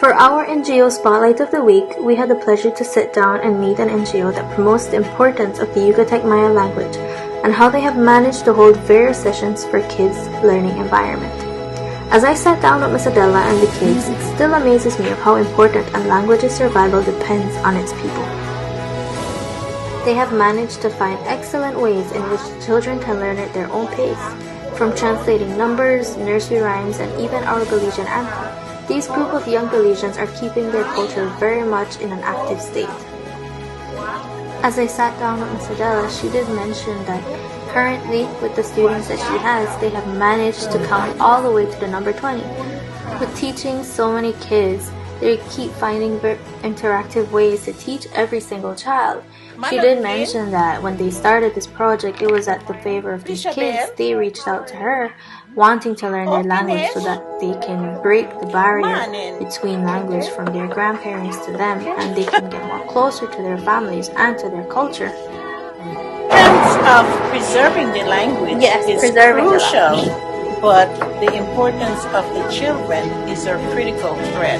For our Ngo Spotlight of the Week, we had the pleasure to sit down and meet an NGO that promotes the importance of the Yucatec Maya language and how they have managed to hold various sessions for kids' learning environment. As I sat down with Miss Adela and the kids, it still amazes me of how important a language's survival depends on its people. They have managed to find excellent ways in which children can learn at their own pace, from translating numbers, nursery rhymes, and even our Belizean anthem. These group of young Belizeans are keeping their culture very much in an active state. As I sat down with Miss Adela, she did mention that currently, with the students that she has, they have managed to count all the way to the number 20. With teaching so many kids, they keep finding very interactive ways to teach every single child. She did mention that when they started this project, it was at the favor of these kids. They reached out to her, wanting to learn their language so that they can break the barrier between language from their grandparents to them, and they can get more closer to their families and to their culture. In terms of preserving the language is crucial, but the importance of the children is a critical threat.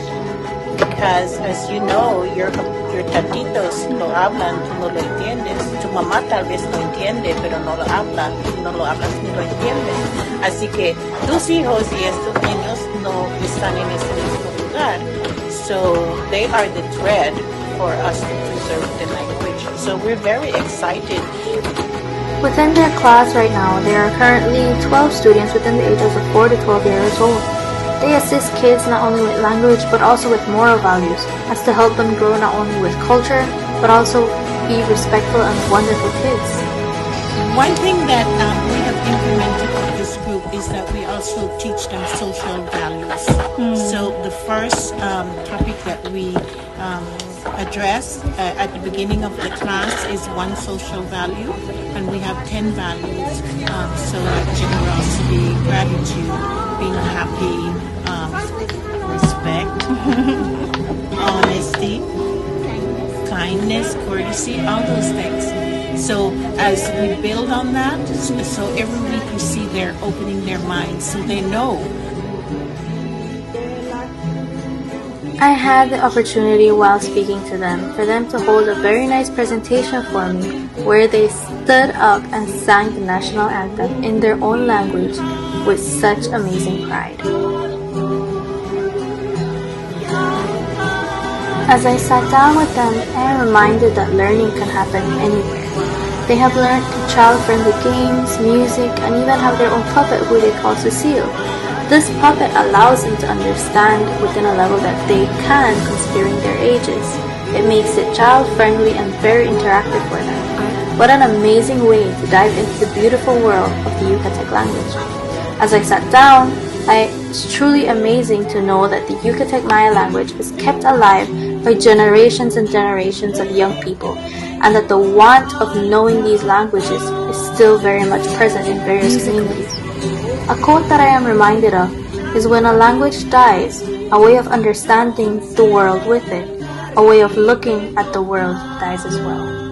Because, as you know, your tatitos lo hablan, tú no lo entiendes. Tu mamá tal vez lo entiende, pero no lo habla, tú no lo hablas ni lo entiendes. Así que tus hijos y estos niños no están en ese mismo lugar. So they are the thread for us to preserve the language. So we're very excited. Within their class right now, there are currently 12 students within the ages of 4 to 12 years old. They assist kids not only with language but also with moral values, as to help them grow not only with culture but also be respectful and wonderful kids. One thing that we have implemented with this group is that we also teach them social values. So the first topic that we address at the beginning of the class is one social value, and we have 10 values. So like generosity, gratitude, being happy, respect, honesty, kindness, courtesy, all those things. So as we build on that, so every week you see they're opening their minds so they know. I had the opportunity while speaking to them for them to hold a very nice presentation for me where they stood up and sang the national anthem in their own language with such amazing pride. As I sat down with them, I am reminded that learning can happen anywhere. They have learned child-friendly games, music, and even have their own puppet who they call Cecile. This puppet allows them to understand within a level that they can considering their ages. It makes it child-friendly and very interactive for them. What an amazing way to dive into the beautiful world of the Yucatec language. As I sat down, it's truly amazing to know that the Yucatec Maya language is kept alive by generations and generations of young people, and that the want of knowing these languages is still very much present in various communities. A quote that I am reminded of is, when a language dies, a way of understanding the world with it, a way of looking at the world dies as well.